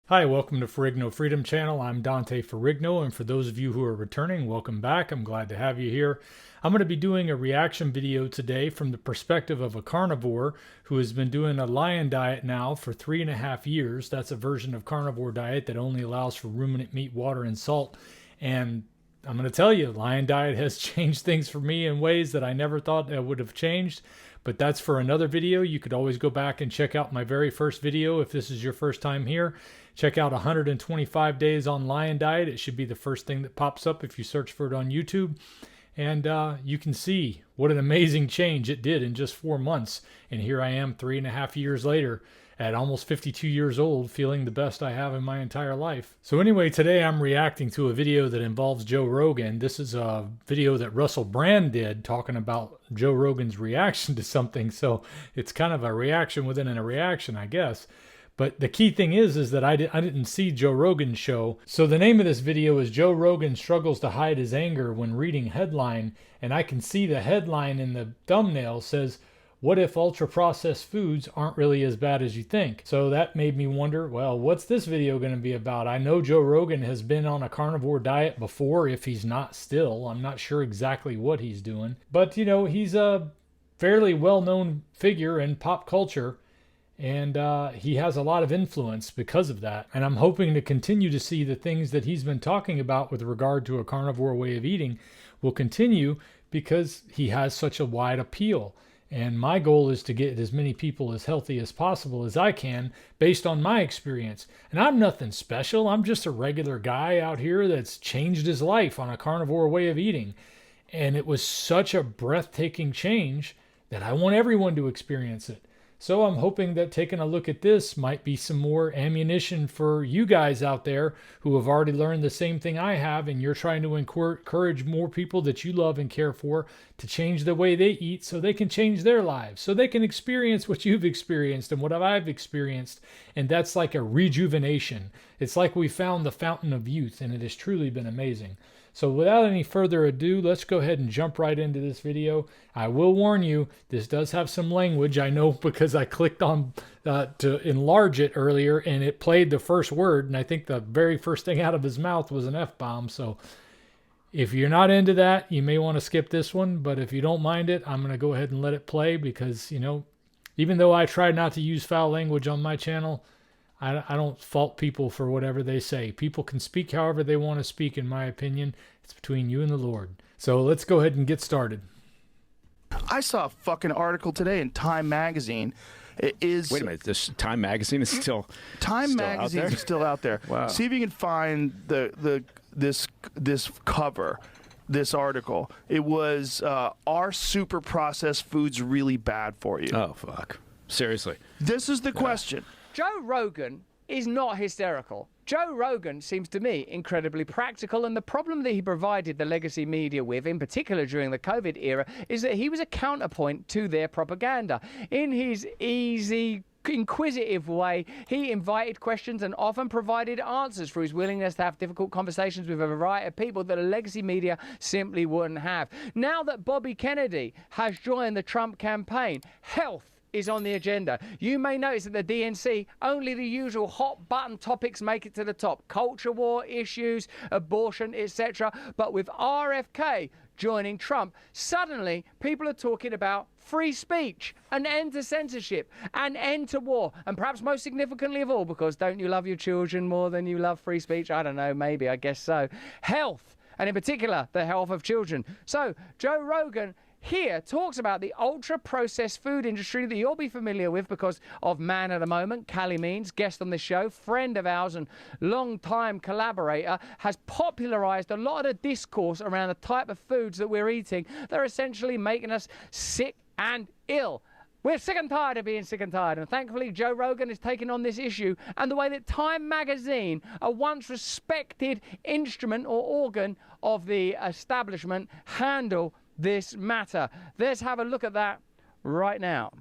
Hi, welcome to Ferrigno Freedom channel. I'm Dante Ferrigno, and for those of you who are returning, welcome back. I'm glad to have you here. I'm going to be doing a reaction video today from the perspective of a carnivore who has been doing a lion diet now for 3.5 years. That's a version of carnivore diet that only allows for ruminant meat, water, and salt. And I'm going to tell you, lion diet has changed things for me in ways that I never thought it would have changed. But that's for another video. You could always go back and check out my very first video if this is your first time here. Check out 125 days on lion diet. It should be the first thing that pops up if you search for it on YouTube. And you can see what an amazing change it did in just 4 months. And here I am 3.5 years later at almost 52 years old, feeling the best I have in my entire life. So anyway, today I'm reacting to a video that involves Joe Rogan. This is a video that Russell Brand did talking about Joe Rogan's reaction to something. So it's kind of a reaction within a reaction, I guess. But the key thing is that I didn't see Joe Rogan's show. So the name of this video is Joe Rogan Struggles to Hide His Anger When Reading Headline. And I can see the headline in the thumbnail says, "What if ultra-processed foods aren't really as bad as you think?" So that made me wonder, well, what's this video going to be about? I know Joe Rogan has been on a carnivore diet before, if he's not still. I'm not sure exactly what he's doing. But, you know, he's a fairly well-known figure in pop culture. And he has a lot of influence because of that. And I'm hoping to continue to see the things that he's been talking about with regard to a carnivore way of eating will continue because he has such a wide appeal. And my goal is to get as many people as healthy as possible as I can based on my experience. And I'm nothing special. I'm just a regular guy out here that's changed his life on a carnivore way of eating. And it was such a breathtaking change that I want everyone to experience it. So I'm hoping that taking a look at this might be some more ammunition for you guys out there who have already learned the same thing I have, and you're trying to encourage more people that you love and care for to change the way they eat so they can change their lives, so they can experience what you've experienced and what I've experienced. And that's like a rejuvenation. It's like we found the fountain of youth, and it has truly been amazing. So without any further ado, let's go ahead and jump right into this video. I will warn you, this does have some language. I know because I clicked on to enlarge it earlier and it played the first word. And I think the very first thing out of his mouth was an F-bomb. So if you're not into that, you may want to skip this one. But if you don't mind it, I'm going to go ahead and let it play because, you know, even though I try not to use foul language on my channel, I don't fault people for whatever they say. People can speak however they want to speak, in my opinion. It's between you and the Lord. So let's go ahead and get started. I saw a fucking article today in Time Magazine. It is. Wait a minute. This Time Magazine is still. Time Magazine is still out there. Wow. See if you can find this cover, this article. It was "Are super processed foods really bad for you?" Oh fuck! Seriously. This is the question. Joe Rogan is not hysterical. Joe Rogan seems to me incredibly practical, and the problem that he provided the legacy media with, in particular during the COVID era, is that he was a counterpoint to their propaganda. In his easy, inquisitive way, he invited questions and often provided answers for his willingness to have difficult conversations with a variety of people that the legacy media simply wouldn't have. Now that Bobby Kennedy has joined the Trump campaign, health is on the agenda. You may notice that the DNC, only the usual hot button topics make it to the top. Culture war issues, abortion, etc. But with RFK joining Trump, suddenly people are talking about free speech, an end to censorship, an end to war, and perhaps most significantly of all, because don't you love your children more than you love free speech? I don't know, maybe, I guess so. Health, and in particular, the health of children. So, Joe Rogan here talks about the ultra-processed food industry that you'll be familiar with because of Man at the Moment. Callie Means, guest on the show, friend of ours and long-time collaborator, has popularized a lot of the discourse around the type of foods that we're eating that are essentially making us sick and ill. We're sick and tired of being sick and tired, and thankfully Joe Rogan is taking on this issue, and the way that Time Magazine, a once respected instrument or organ of the establishment, handle this matter. Let's have a look at that right now.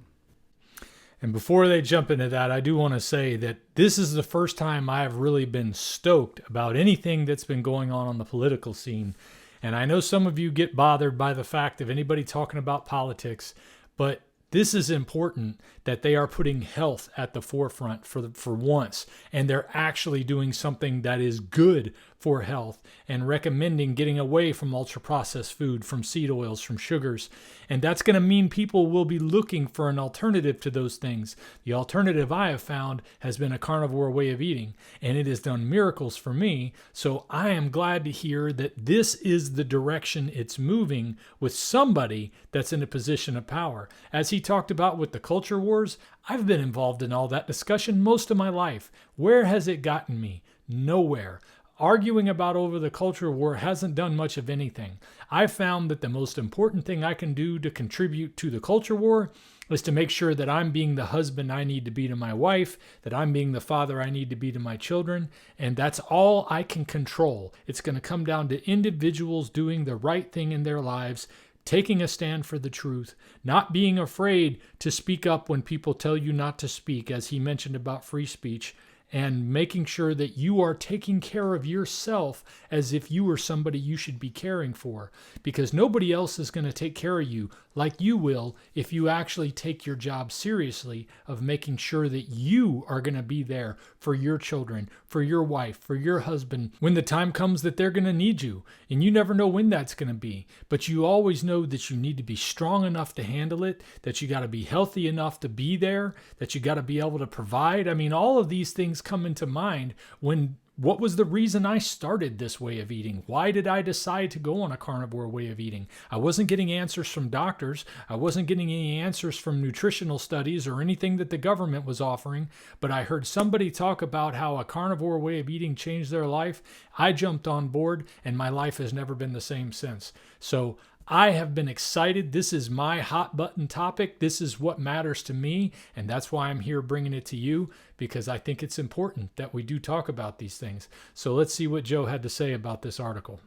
And before they jump into that, I do want to say that this is the first time I have really been stoked about anything that's been going on the political scene. And I know some of you get bothered by the fact of anybody talking about politics, but This is important that they are putting health at the forefront for once, and they're actually doing something that is good for health and recommending getting away from ultra-processed food, from seed oils, from sugars. And that's going to mean people will be looking for an alternative to those things. The alternative I have found has been a carnivore way of eating, and it has done miracles for me. So I am glad to hear that this is the direction it's moving with somebody that's in a position of power. As he talked about with the culture wars, I've been involved in all that discussion most of my life. Where has it gotten me? Nowhere. Arguing about over the culture war hasn't done much of anything. I found that the most important thing I can do to contribute to the culture war is to make sure that I'm being the husband I need to be to my wife, that I'm being the father I need to be to my children, and that's all I can control. It's going to come down to individuals doing the right thing in their lives, taking a stand for the truth, not being afraid to speak up when people tell you not to speak, as he mentioned about free speech, and making sure that you are taking care of yourself as if you were somebody you should be caring for, because nobody else is going to take care of you like you will if you actually take your job seriously of making sure that you are going to be there for your children, for your wife, for your husband, when the time comes that they're going to need you. And you never know when that's going to be, but you always know that you need to be strong enough to handle it, that you got to be healthy enough to be there, that you got to be able to provide. I mean, all of these things come into mind when what was the reason I started this way of eating? Why did I decide to go on a carnivore way of eating? I wasn't getting answers from doctors. I wasn't getting any answers from nutritional studies or anything that the government was offering, but I heard somebody talk about how a carnivore way of eating changed their life. I jumped on board, and my life has never been the same since. So I have been excited. This is my hot button topic. This is what matters to me, and that's why I'm here bringing it to you, because I think it's important that we do talk about these things. So let's see what Joe had to say about this article.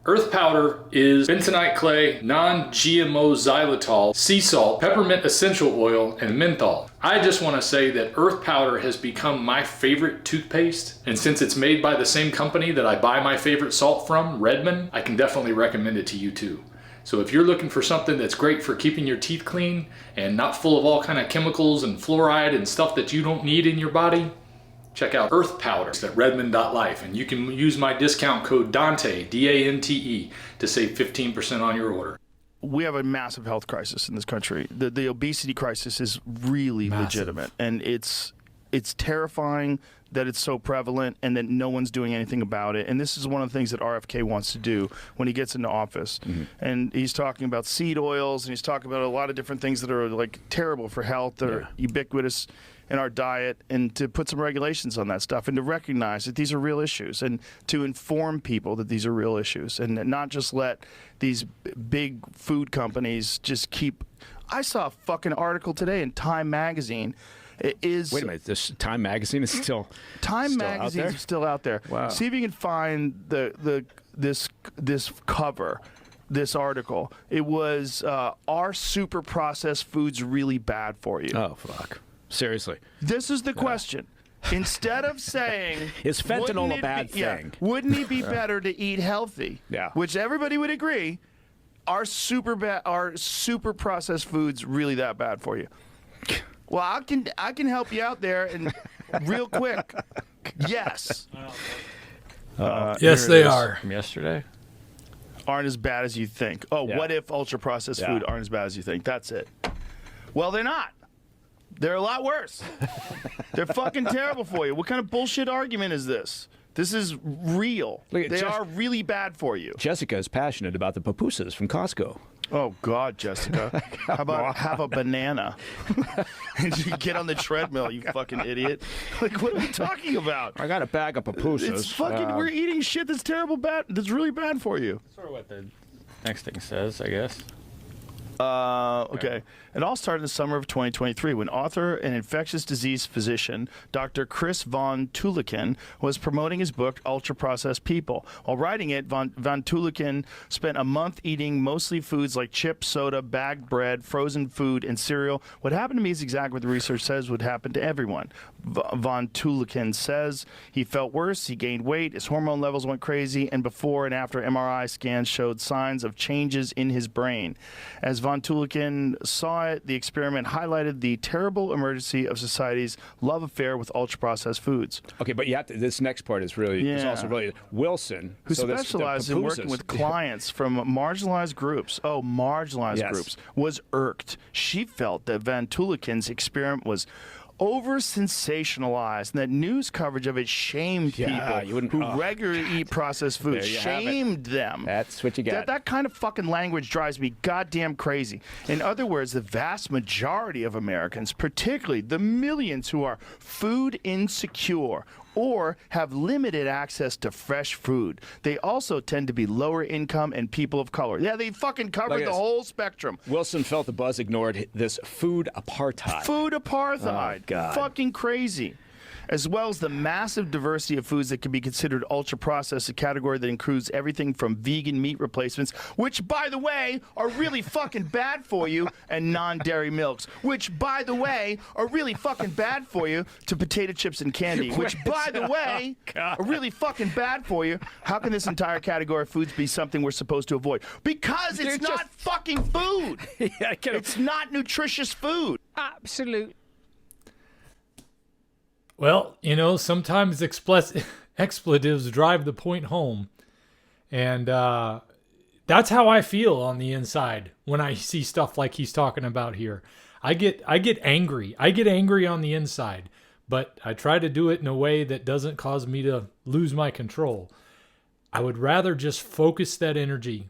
Earth powder is bentonite clay, non-GMO xylitol, sea salt, peppermint essential oil, and menthol. I just want to say that earth powder has become my favorite toothpaste, and since it's made by the same company that I buy my favorite salt from, Redmond, I can definitely recommend it to you too. So if you're looking for something that's great for keeping your teeth clean and not full of all kind of chemicals and fluoride and stuff that you don't need in your body, check out Earth Powder at redmond.life, and you can use my discount code Dante, D-A-N-T-E, to save 15% on your order. We have a massive health crisis in this country. The obesity crisis is really legitimate, and it's terrifying that it's so prevalent and that no one's doing anything about it. And this is one of the things that RFK wants to do when he gets into office. Mm-hmm. And he's talking about seed oils, and he's talking about a lot of different things that are like terrible for health, that are ubiquitous in our diet, and to put some regulations on that stuff, and to recognize that these are real issues, and to inform people that these are real issues, and not just let these big food companies just keep. I saw a fucking article today in Time magazine. It is. Wait a minute, this Time magazine is still magazine is still out there. Wow. See if you can find this cover. This article. It was are super processed foods really bad for you? Oh fuck. Seriously. This is the question. Instead of saying, is fentanyl a bad thing? Yeah, wouldn't it be better to eat healthy? Yeah. Which everybody would agree. Are super processed foods really that bad for you? Well, I can help you out there, and real quick. Yes. Yes, they are. From yesterday? Aren't as bad as you think. Oh, Yeah. What if ultra processed food aren't as bad as you think? That's it. Well, they're not. They're a lot worse. They're fucking terrible for you. What kind of bullshit argument is this? This is real. They are really bad for you. Jessica is passionate about the pupusas from Costco. Oh, God, Jessica. How about have a banana? And you get on the treadmill, you fucking idiot. Like, what are we talking about? I got a bag of pupusas. It's fucking, we're eating shit that's that's really bad for you. Sort of what the next thing says, I guess. Okay. It all started in the summer of 2023 when author and infectious disease physician Dr. Chris Von Tuliken was promoting his book, Ultra Processed People. While writing it, Von Tuliken spent a month eating mostly foods like chips, soda, bagged bread, frozen food, and cereal. What happened to me is exactly what the research says would happen to everyone. Von Tuliken says he felt worse, he gained weight, his hormone levels went crazy, and before and after MRI scans showed signs of changes in his brain. As Von Tulikin saw it. The experiment highlighted the terrible emergency of society's love affair with ultra-processed foods. Okay, but you have to, this next part is really is also really Wilson, who specialized in working with clients from marginalized groups. Oh, marginalized groups, was irked. She felt that Von Tulikin's experiment was over-sensationalized, and that news coverage of it shamed people who regularly eat processed food. Shamed them. That's what you got. That kind of fucking language drives me goddamn crazy. In other words, the vast majority of Americans, particularly the millions who are food insecure or have limited access to fresh food. They also tend to be lower income and people of color. Yeah, they fucking covered the whole spectrum. Wilson felt the buzz ignored this food apartheid. Food apartheid. Oh, God. Fucking crazy. As well as the massive diversity of foods that can be considered ultra-processed, a category that includes everything from vegan meat replacements, which, by the way, are really fucking bad for you, and non-dairy milks, which, by the way, are really fucking bad for you, to potato chips and candy, which, by the way, are really fucking bad for you. How can this entire category of foods be something we're supposed to avoid? Because it's not fucking food. It's not nutritious food. Absolute. Well, you know, sometimes expletives drive the point home. And that's how I feel on the inside when I see stuff like he's talking about here. I get angry. I get angry on the inside, but I try to do it in a way that doesn't cause me to lose my control. I would rather just focus that energy,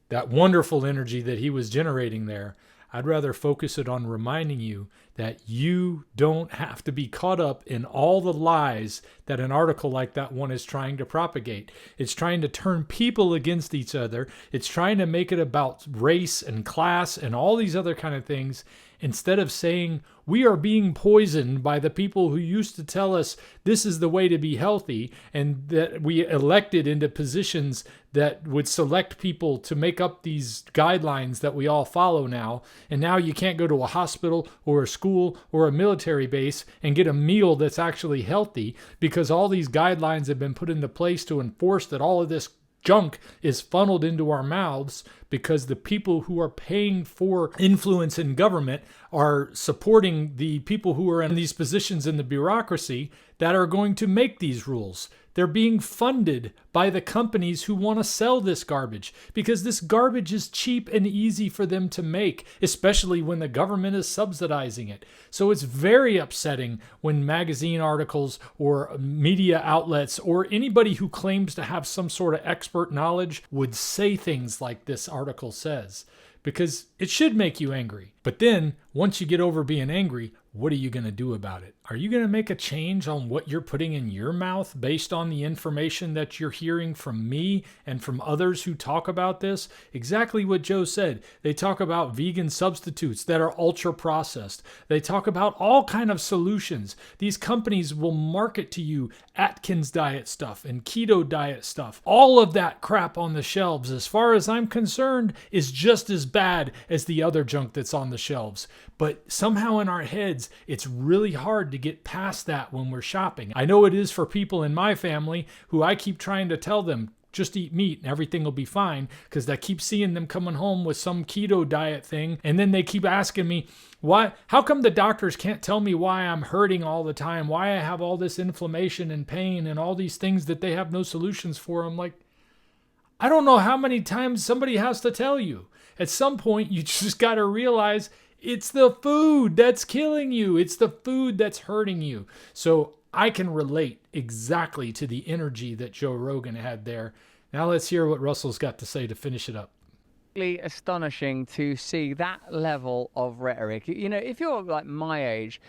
that wonderful energy that he was generating there. I'd rather focus it on reminding you that you don't have to be caught up in all the lies that an article like that one is trying to propagate. It's trying to turn people against each other. It's trying to make it about race and class and all these other kind of things, instead of saying we are being poisoned by the people who used to tell us this is the way to be healthy, and that we elected into positions that would select people to make up these guidelines that we all follow now. And now you can't go to a hospital or a school or a military base and get a meal that's actually healthy because all these guidelines have been put into place to enforce that all of this junk is funneled into our mouths, because the people who are paying for influence in government are supporting the people who are in these positions in the bureaucracy that are going to make these rules. They're being funded by the companies who want to sell this garbage, because this garbage is cheap and easy for them to make, especially when the government is subsidizing it. So it's very upsetting when magazine articles or media outlets or anybody who claims to have some sort of expert knowledge would say things like this article says, because it should make you angry. But then once you get over being angry, what are you going to do about it? Are you going to make a change on what you're putting in your mouth based on the information that you're hearing from me and from others who talk about this? Exactly what Joe said. They talk about vegan substitutes that are ultra processed. They talk about all kind of solutions. These companies will market to you Atkins diet stuff and keto diet stuff. All of that crap on the shelves, as far as I'm concerned, is just as bad as the other junk that's on the shelves. But somehow in our heads, it's really hard to get past that when we're shopping. I know it is for people in my family who I keep trying to tell them, just eat meat and everything will be fine, because I keep seeing them coming home with some keto diet thing, and then they keep asking me, why? How come the doctors can't tell me why I'm hurting all the time, why I have all this inflammation and pain and all these things that they have no solutions for? I'm like, I don't know how many times somebody has to tell you. At some point, you just got to realize it's the food that's killing you. It's the food that's hurting you. So I can relate exactly to the energy that Joe Rogan had there. Now let's hear what Russell's got to say to finish it up. Astonishing to see that level of rhetoric. You know, if you're like my age,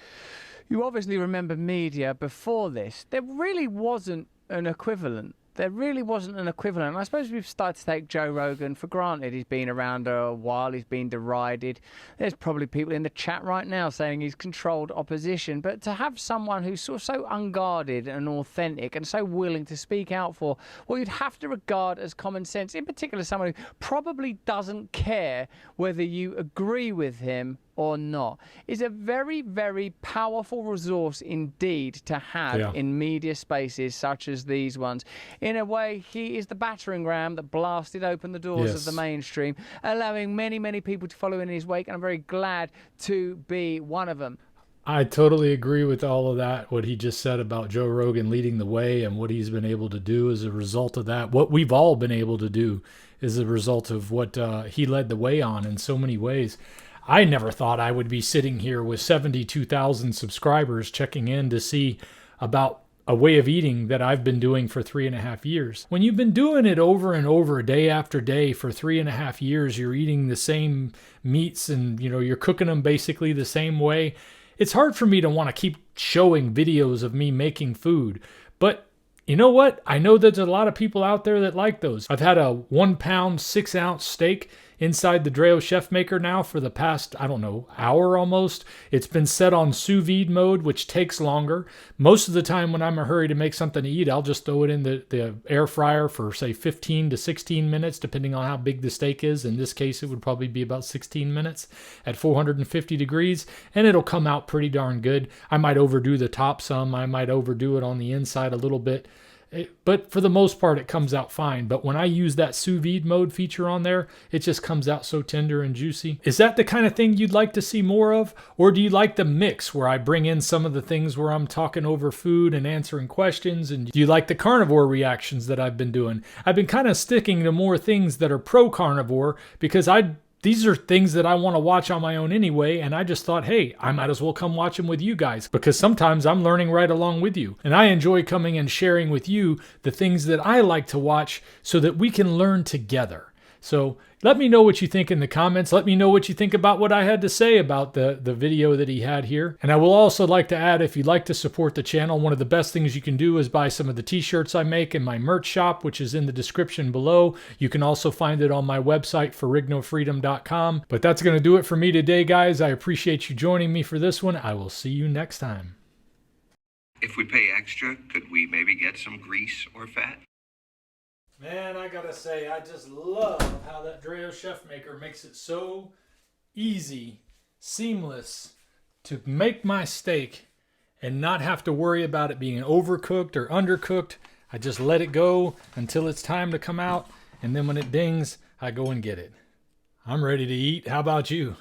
you obviously remember media before this. There really wasn't an equivalent. There really wasn't an equivalent. And I suppose we've started to take Joe Rogan for granted. He's been around a while. He's been derided. There's probably people in the chat right now saying he's controlled opposition. But to have someone who's sort of so unguarded and authentic and so willing to speak out for what you'd have to regard as common sense, in particular someone who probably doesn't care whether you agree with him or not is a very, very powerful resource indeed to have in media spaces such as these ones. In a way, he is the battering ram that blasted open the doors of the mainstream, allowing many, many people to follow in his wake, and I'm very glad to be one of them. I totally agree with all of that, what he just said about Joe Rogan leading the way and what he's been able to do as a result of that. What we've all been able to do is a result of what he led the way on in so many ways. I never thought I would be sitting here with 72,000 subscribers checking in to see about a way of eating that I've been doing for 3.5 years. When you've been doing it over and over, day after day for 3.5 years, you're eating the same meats and you're cooking them basically the same way. It's hard for me to want to keep showing videos of me making food, but you know what? I know there's a lot of people out there that like those. I've had a 1 pound, 6 ounce steak inside the Dreo Chef Maker now for the past, I don't know, hour almost. It's been set on sous vide mode, which takes longer. Most of the time when I'm in a hurry to make something to eat, I'll just throw it in the air fryer for say 15 to 16 minutes, depending on how big the steak is. In this case, it would probably be about 16 minutes at 450 degrees, and it'll come out pretty darn good. I might overdo the top some. I might overdo it on the inside a little bit. But for the most part, it comes out fine. But when I use that sous vide mode feature on there, it just comes out so tender and juicy. Is that the kind of thing you'd like to see more of? Or do you like the mix where I bring in some of the things where I'm talking over food and answering questions? And do you like the carnivore reactions that I've been doing? I've been kind of sticking to more things that are pro-carnivore because these are things that I want to watch on my own anyway, and I just thought, hey, I might as well come watch them with you guys, because sometimes I'm learning right along with you. And I enjoy coming and sharing with you the things that I like to watch so that we can learn together. So let me know what you think in the comments. Let me know what you think about what I had to say about the video that he had here. And I will also like to add, if you'd like to support the channel, one of the best things you can do is buy some of the t-shirts I make in my merch shop, which is in the description below. You can also find it on my website, ferrignofreedom.com. But that's going to do it for me today, guys. I appreciate you joining me for this one. I will see you next time. If we pay extra, could we maybe get some grease or fat? Man, I gotta say, I just love how that Dreo Chef Maker makes it so easy, seamless to make my steak and not have to worry about it being overcooked or undercooked. I just let it go until it's time to come out, and then when it dings, I go and get it. I'm ready to eat. How about you?